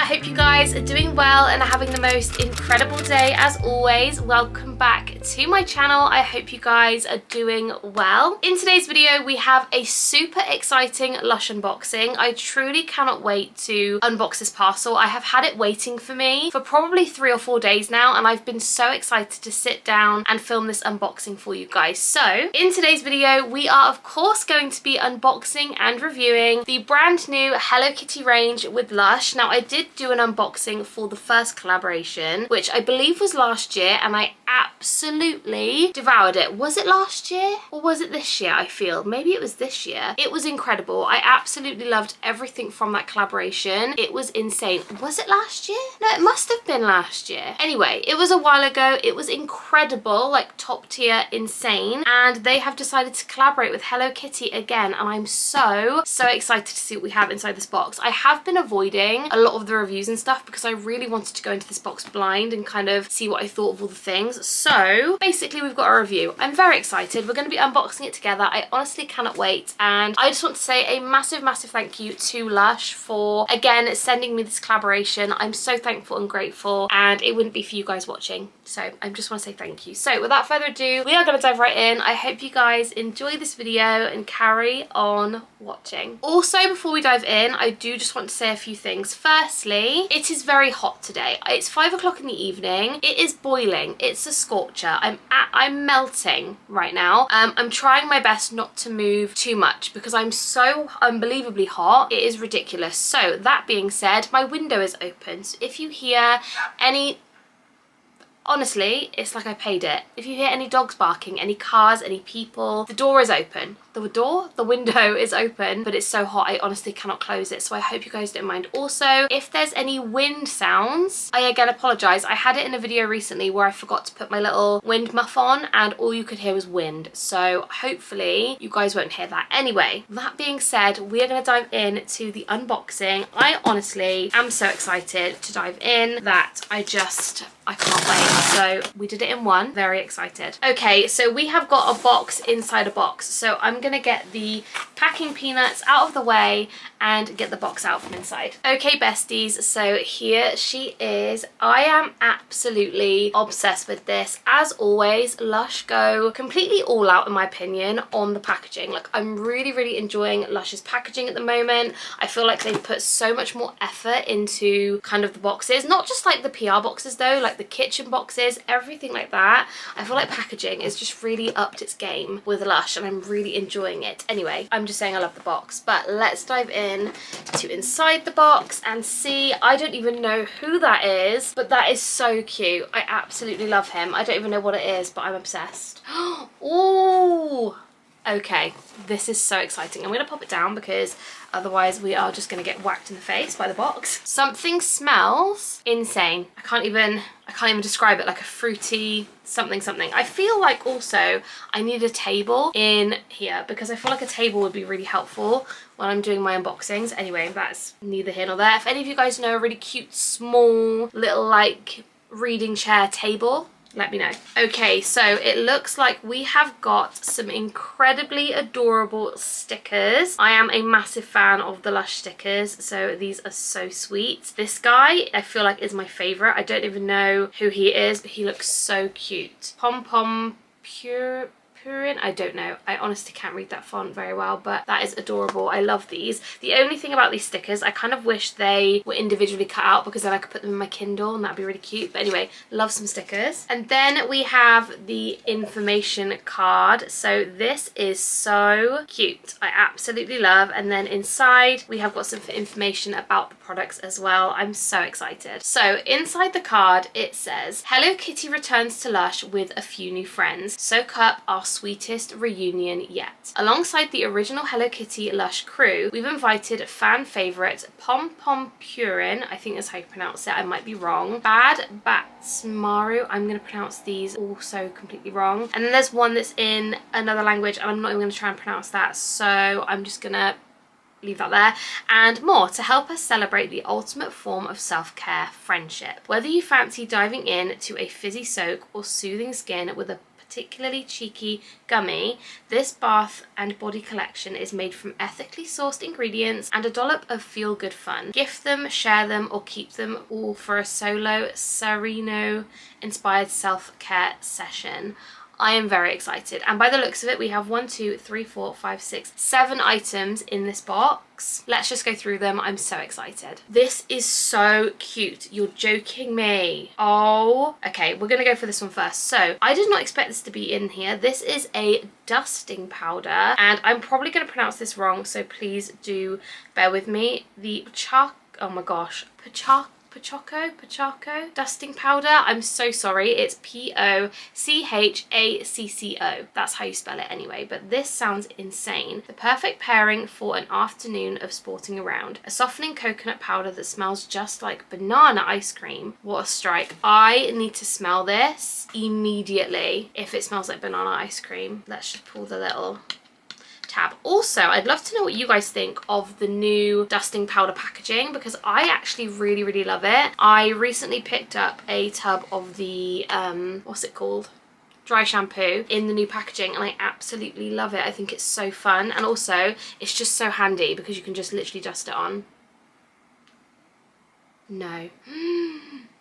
I hope you guys are doing well and are having the most incredible day as always. Welcome back to my channel. I hope you guys are doing well. In today's video, we have a super exciting Lush unboxing. I truly cannot wait to unbox this parcel. I have had it waiting for me for probably 3 or 4 days now, and I've been so excited to sit down and film this unboxing for you guys. So in today's video, we are of course going to be unboxing and reviewing the brand new Hello Kitty range with Lush. Now, I did do an unboxing for the first collaboration, which I believe was last year, and I absolutely devoured it. Was it last year or was it this year? I feel maybe it was this year. It was incredible. I absolutely loved everything from that collaboration. It was insane. Was it last year? No, it must have been last year. Anyway, it was a while ago. It was incredible, like top tier insane, and they have decided to collaborate with Hello Kitty again, and I'm so excited to see what we have inside this box. I have been avoiding a lot of the reviews and stuff because I really wanted to go into this box blind and kind of see what I thought of all the things. So basically we've got a review. I'm very excited. We're going to be unboxing it together. I honestly cannot wait, and I just want to say a massive thank you to Lush for again sending me this collaboration. I'm so thankful and grateful, and it wouldn't be for you guys watching, so I just want to say thank you. So without further ado, we are going to dive right in. I hope you guys enjoy this video and carry on watching. Also, before we dive in, I do just want to say a few things. Firstly, it is very hot today. It's 5 o'clock in the evening. It is boiling. It's a scorcher. I'm melting right now. I'm trying my best not to move too much because I'm so unbelievably hot. It is ridiculous. So that being said, my window is open. So if you hear any... Honestly, it's like I paid it. If you hear any dogs barking, any cars, any people, the door is open. The window is open, but it's so hot I honestly cannot close it, so I hope you guys don't mind. Also, if there's any wind sounds, I again apologise. I had it in a video recently where I forgot to put my little wind muff on and all you could hear was wind, so hopefully you guys won't hear that. Anyway, that being said, we are going to dive in to the unboxing. I honestly am so excited to dive in that I can't wait. So we did it in one. Very excited. Okay, so we have got a box inside a box, so I'm gonna get the packing peanuts out of the way and get the box out from inside. Okay besties, so here she is. I am absolutely obsessed with this. As always, Lush go completely all out in my opinion on the packaging. Like, I'm really enjoying Lush's packaging at the moment. I feel like they've put so much more effort into kind of the boxes, not just like the PR boxes though, like the kitchen boxes, everything like that. I feel like packaging is just really upped its game with Lush, and I'm really enjoying it. Anyway, I'm just saying I love the box, but let's dive in to inside the box and see. I don't even know who that is, but that is so cute. I absolutely love him. I don't even know what it is, but I'm obsessed. Oh, okay, this is so exciting. I'm gonna pop it down because otherwise we are just gonna get whacked in the face by the box. Something smells insane. I can't even describe it. Like a fruity something. I feel like also I need a table in here because I feel like a table would be really helpful when I'm doing my unboxings. Anyway, that's neither here nor there. If any of you guys know a really cute small little like reading chair table, let me know. Okay, so it looks like we have got some incredibly adorable stickers. I am a massive fan of the Lush stickers, so these are so sweet. This guy I feel like is my favorite. I don't even know who he is, but he looks so cute. Pom Pom Purin, I don't know. I honestly can't read that font very well, but that is adorable. I love these. The only thing about these stickers, I kind of wish they were individually cut out because then I could put them in my Kindle and that'd be really cute. But anyway, love some stickers. And then we have the information card. So this is so cute. I absolutely love. And then inside we have got some information about the products as well. I'm so excited. So inside the card it says, Hello Kitty returns to Lush with a few new friends. Soak up our sweetest reunion yet. Alongside the original Hello Kitty Lush crew, we've invited fan favourite Pom Pom Purin, I think that's how you pronounce it, I might be wrong, Bad Batsmaru, I'm going to pronounce these also completely wrong, and then there's one that's in another language and I'm not even going to try and pronounce that, so I'm just going to leave that there, and more to help us celebrate the ultimate form of self-care, friendship. Whether you fancy diving in to a fizzy soak or soothing skin with a particularly cheeky gummy, this bath and body collection is made from ethically sourced ingredients and a dollop of feel-good fun. Gift them, share them, or keep them all for a solo Sereno-inspired self-care session. I am very excited, and by the looks of it we have 1, 2, 3, 4, 5, 6, 7 items in this box. Let's just go through them. I'm so excited. This is so cute. You're joking me. Oh, okay, we're gonna go for this one first. So I did not expect this to be in here. This is a dusting powder, and I'm probably gonna pronounce this wrong, so please do bear with me. The oh my gosh, Pochacco dusting powder. I'm so sorry. It's Pochacco. That's how you spell it anyway, but this sounds insane. The perfect pairing for an afternoon of sporting around. A softening coconut powder that smells just like banana ice cream. What a strike. I need to smell this immediately if it smells like banana ice cream. Let's just pull the little tab. Also, I'd love to know what you guys think of the new dusting powder packaging, because I actually really love it. I recently picked up a tub of the what's it called, dry shampoo in the new packaging, and I absolutely love it. I think it's so fun, and also it's just so handy because you can just literally dust it on. No.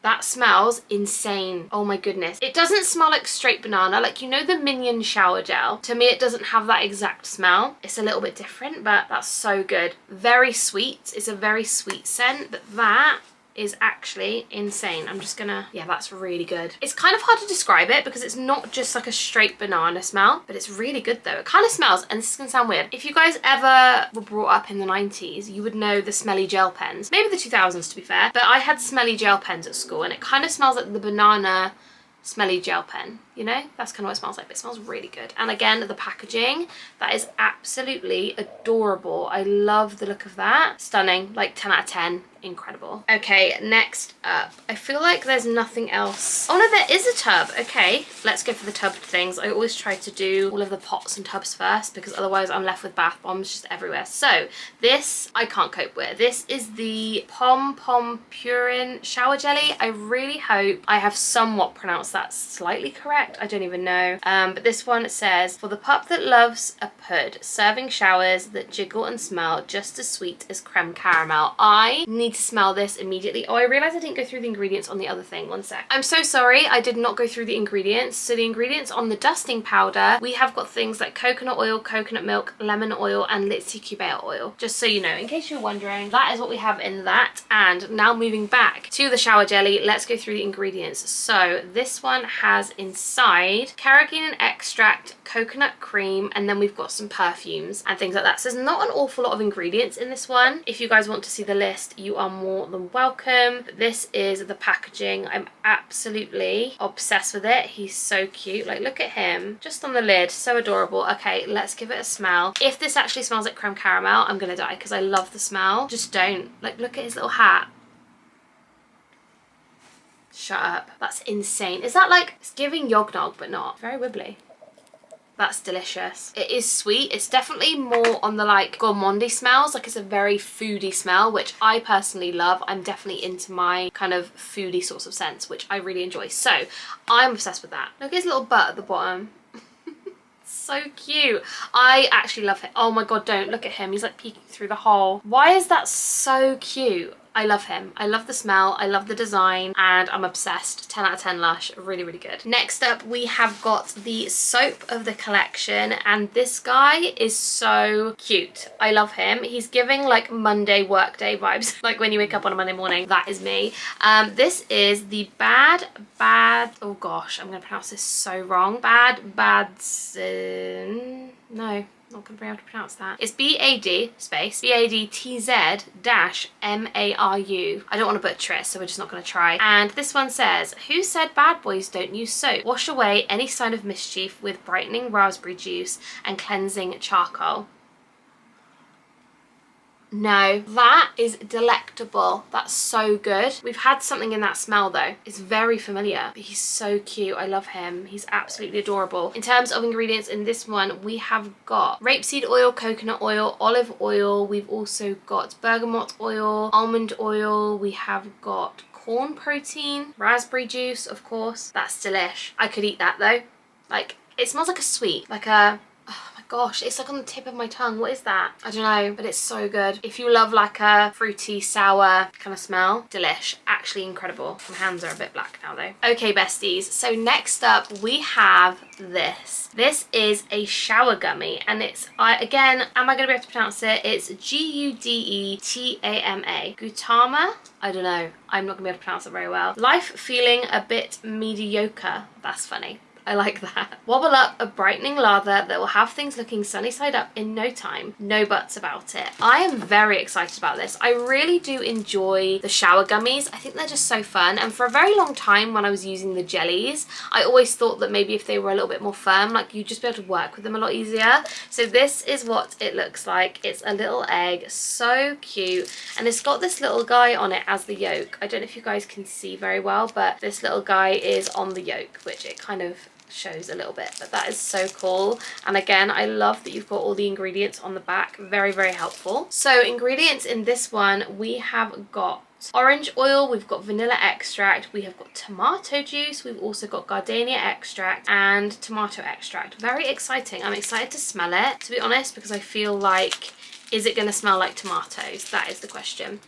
That smells insane. Oh my goodness. It doesn't smell like straight banana. Like, you know the Minion shower gel? To me, it doesn't have that exact smell. It's a little bit different, but that's so good. Very sweet. It's a very sweet scent, but that is actually insane. I'm just gonna, yeah, that's really good. It's kind of hard to describe it because it's not just like a straight banana smell, but it's really good though. It kind of smells, and this is gonna sound weird, if you guys ever were brought up in the 90s, you would know the smelly gel pens. Maybe the 2000s to be fair, but I had smelly gel pens at school, and it kind of smells like the banana smelly gel pen, you know? That's kind of what it smells like, but it smells really good. And again, the packaging, that is absolutely adorable. I love the look of that. Stunning, like 10 out of 10. Incredible. Okay, next up, I feel like there's nothing else. Oh no, there is a tub. Okay, let's go for the tub things. I always try to do all of the pots and tubs first because otherwise I'm left with bath bombs just everywhere. So this I can't cope with. This is the Pom Pom Purin shower jelly. I really hope I have somewhat pronounced that slightly correct. I don't even know. But this one says, for the pup that loves a pud, serving showers that jiggle and smell just as sweet as creme caramel. I need to smell this immediately. Oh, I realized I didn't go through the ingredients on the other thing. One sec. I'm so sorry, I did not go through the ingredients. So the ingredients on the dusting powder, we have got things like coconut oil, coconut milk, lemon oil, and Litsi Cubea oil. Just so you know, in case you're wondering, that is what we have in that. And now moving back to the shower jelly, let's go through the ingredients. So this one has inside carrageenan extract, coconut cream, and then we've got some perfumes and things like that. So there's not an awful lot of ingredients in this one. If you guys want to see the list, you are more than welcome. But this is the packaging. I'm absolutely obsessed with it. He's so cute. Like, look at him just on the lid, so adorable. Okay, let's give it a smell. If this actually smells like creme caramel, I'm gonna die because I love the smell. Just don't. Like, look at his little hat. Shut up. That's insane. Is that like, it's giving yognog but not. Very wibbly. That's delicious. It is sweet. It's definitely more on the like gourmandy smells. Like, it's a very foodie smell, which I personally love. I'm definitely into my kind of foodie sorts of scents, which I really enjoy. So I'm obsessed with that. Look at his little butt at the bottom. So cute. I actually love it. Oh my god, don't look at him. He's like peeking through the hole. Why is that so cute? I love him. I love the smell. I love the design, and I'm obsessed. 10 out of 10 Lush. Really, really good. Next up, we have got the soap of the collection, and this guy is so cute. I love him. He's giving like Monday workday vibes. Like when you wake up on a Monday morning, that is me. This is the oh gosh, I'm gonna pronounce this so wrong. No. Not gonna be able to pronounce that. It's B-A-D space B-A-D-T-Z-M-A-R-U. I don't want to butcher it, so we're just not gonna try. And this one says, who said bad boys don't use soap? Wash away any sign of mischief with brightening raspberry juice and cleansing charcoal. No, that is delectable. That's so good. We've had something in that smell though. It's very familiar, but he's so cute. I love him. He's absolutely adorable. In terms of ingredients in this one, we have got rapeseed oil, coconut oil, olive oil. We've also got bergamot oil, almond oil. We have got corn protein, raspberry juice, of course. That's delish. I could eat that though. Like, it smells like a sweet, like a, oh my gosh, it's like on the tip of my tongue. What is that? I don't know, but it's so good. If you love like a fruity, sour kind of smell, delish. Actually incredible. My hands are a bit black now though. Okay, besties, so next up we have this. This is a shower gummy, and it's, again, am I going to be able to pronounce it? It's Gudetama. Gutama? I don't know. I'm not going to be able to pronounce it very well. Life feeling a bit mediocre. That's funny. I like that. Wobble up a brightening lather that will have things looking sunny side up in no time. No buts about it. I am very excited about this. I really do enjoy the shower gummies. I think they're just so fun. And for a very long time when I was using the jellies, I always thought that maybe if they were a little bit more firm, like you'd just be able to work with them a lot easier. So this is what it looks like. It's a little egg, so cute. And it's got this little guy on it as the yolk. I don't know if you guys can see very well, but this little guy is on the yolk, which it kind of shows a little bit, but that is so cool. And again, I love that you've got all the ingredients on the back. Very, very helpful. So ingredients in this one, we have got orange oil, we've got vanilla extract, we have got tomato juice, we've also got gardenia extract and tomato extract. Very exciting. I'm excited to smell it, to be honest, because I feel like, is it going to smell like tomatoes? That is the question.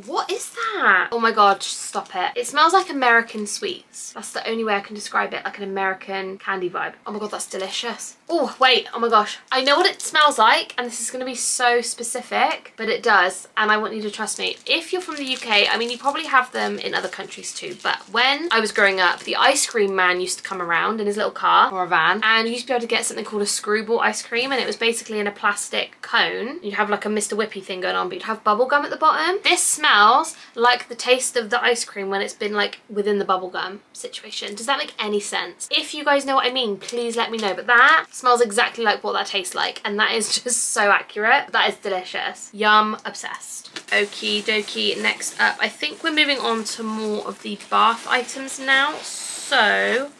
What is that? Oh my god, stop it. It smells like American sweets. That's the only way I can describe it, like an American candy vibe. Oh my god, that's delicious. Oh, wait, oh my gosh. I know what it smells like, and this is gonna be so specific, but it does, and I want you to trust me. If you're from the UK, I mean, you probably have them in other countries too, but when I was growing up, the ice cream man used to come around in his little car, or a van, and you used to be able to get something called a screwball ice cream, and it was basically in a plastic cone. You'd have like a Mr. Whippy thing going on, but you'd have bubble gum at the bottom. This smells like the taste of the ice cream when it's been like within the bubble gum situation. Does that make any sense? If you guys know what I mean, please let me know. But that smells exactly like what that tastes like, and that is just so accurate. That is delicious. Yum, obsessed. Okie dokie. Next up, I think we're moving on to more of the bath items now. So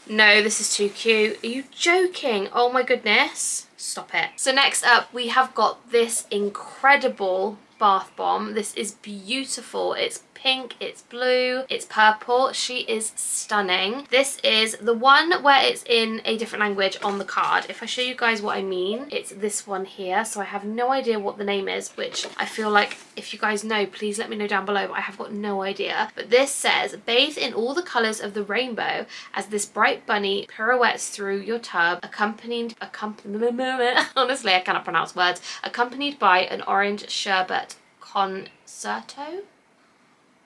no, this is too cute. Are you joking? Oh my goodness. Stop it. So next up, we have got this incredible bath bomb. This is beautiful. It's pink, it's blue, it's purple. She is stunning. This is the one where it's in a different language on the card. If I show you guys what I mean, it's this one here. So I have no idea what the name is, which I feel like if you guys know, please let me know down below, but I have got no idea. But this says, bathe in all the colours of the rainbow as this bright bunny pirouettes through your tub, honestly, I cannot pronounce words, accompanied by an orange sherbet concerto.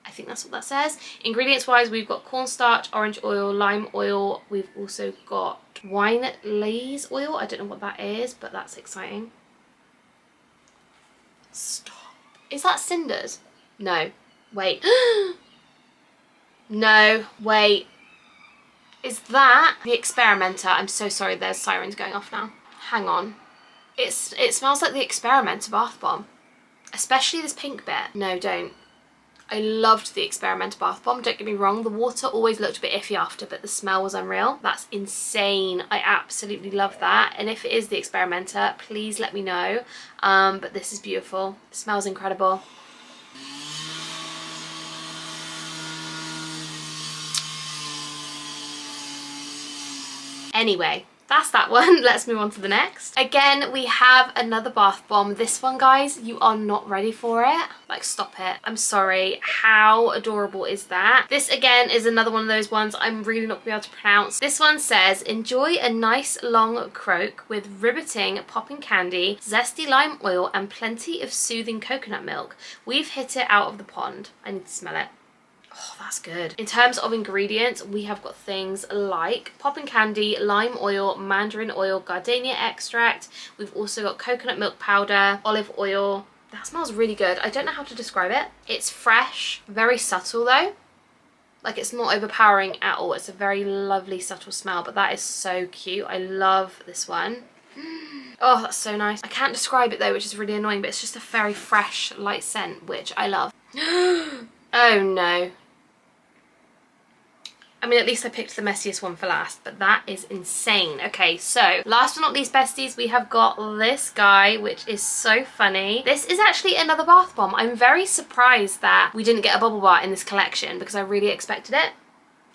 I think that's what that says. Ingredients wise, we've got cornstarch, orange oil, lime oil. We've also got wine lace oil. I don't know what that is, but that's exciting. Stop. Is that cinders? No. Wait. No. Wait. Is that the experimenter? I'm so sorry, there's sirens going off now. Hang on. It smells like the experimenter bath bomb. Especially this pink bit. No, don't. I loved the experimenter bath bomb, don't get me wrong. The water always looked a bit iffy after, but the smell was unreal. That's insane. I absolutely love that. And if it is the experimenter, please let me know. But this is beautiful. It smells incredible. Anyway, that's that one. Let's move on to the next. Again, we have another bath bomb. This one, guys, you are not ready for it. Like, stop it. I'm sorry. How adorable is that? This, again, is another one of those ones I'm really not going to be able to pronounce. This one says, enjoy a nice long croak with riveting popping candy, zesty lime oil, and plenty of soothing coconut milk. We've hit it out of the pond. I need to smell it. Oh, that's good. In terms of ingredients, we have got things like popping candy, lime oil, mandarin oil, gardenia extract. We've also got coconut milk powder, olive oil. That smells really good. I don't know how to describe it. It's fresh, very subtle though. Like, it's not overpowering at all. It's a very lovely subtle smell, but that is so cute. I love this one. Oh, that's so nice. I can't describe it though, which is really annoying, but it's just a very fresh, light scent, which I love. Oh no. I mean, at least I picked the messiest one for last, but that is insane. Okay, so last but not least, besties, we have got this guy, which is so funny. This is actually another bath bomb. I'm very surprised that we didn't get a bubble bar in this collection because I really expected it.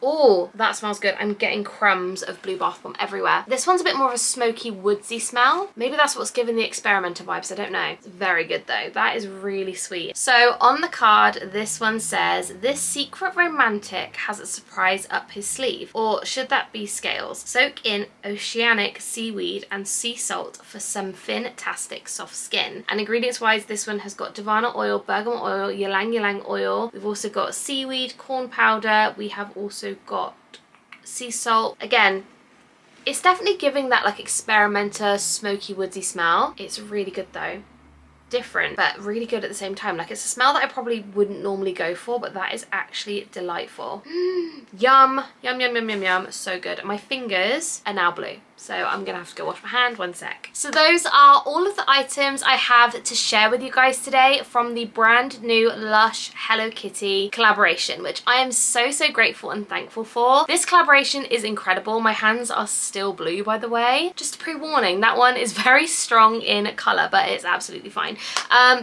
Oh, that smells good. I'm getting crumbs of blue bath bomb everywhere. This one's a bit more of a smoky, woodsy smell. Maybe that's what's giving the experimenter vibes. I don't know. It's very good though. That is really sweet. So on the card, this one says, this secret romantic has a surprise up his sleeve. Or should that be scales? Soak in oceanic seaweed and sea salt for some fantastic soft skin. And ingredients wise, this one has got Divana oil, bergamot oil, ylang ylang oil. We've also got seaweed, corn powder. We have also got sea salt. Again, it's definitely giving that like experimenter, smoky, woodsy smell. It's really good though. Different, but really good at the same time. Like, it's a smell that I probably wouldn't normally go for, but that is actually delightful. Yum, yum, yum, yum, yum, yum. So good. My fingers are now blue, so I'm gonna have to go wash my hand. One sec. So those are all of the items I have to share with you guys today from the brand new Lush Hello Kitty collaboration, which I am so grateful and thankful for. This collaboration is incredible. My hands are still blue, by the way. Just a pre-warning, that one is very strong in color, but it's absolutely fine.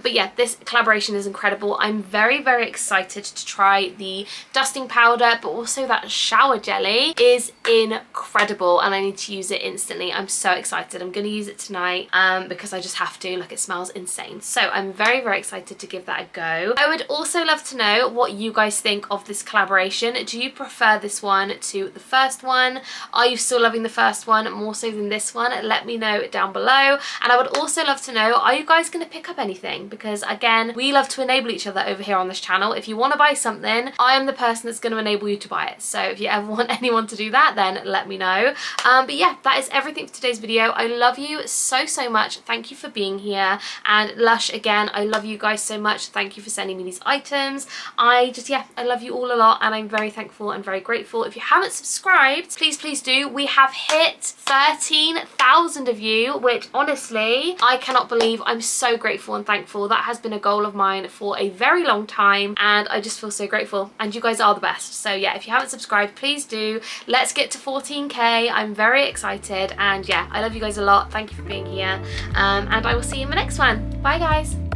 But yeah, this collaboration is incredible. I'm very excited to try the dusting powder, but also that shower jelly is incredible and I need to use it instantly. I'm so excited. I'm gonna use it tonight because I just have to. Like, it smells insane. So I'm very excited to give that a go. I would also love to know what you guys think of this collaboration. Do you prefer this one to the first one? Are you still loving the first one more so than this one? Let me know down below. And I would also love to know, are you guys gonna pick up anything? Because again, we love to enable each other over here on this channel. If you want to buy something, I am the person that's going to enable you to buy it. So if you ever want anyone to do that, then let me know. But yeah, that is everything for today's video. I love you so much. Thank you for being here. And Lush, again, I love you guys so much. Thank you for sending me these items. I love you all a lot and I'm very thankful and very grateful. If you haven't subscribed, please do. We have hit 13,000 of you, which honestly, I cannot believe. I'm so grateful and thankful. That has been a goal of mine for a very long time and I just feel so grateful, and you guys are the best. So yeah, if you haven't subscribed, please do. Let's get to 14k. I'm very excited and yeah, I love you guys a lot. Thank you for being here and I will see you in the next one. Bye guys.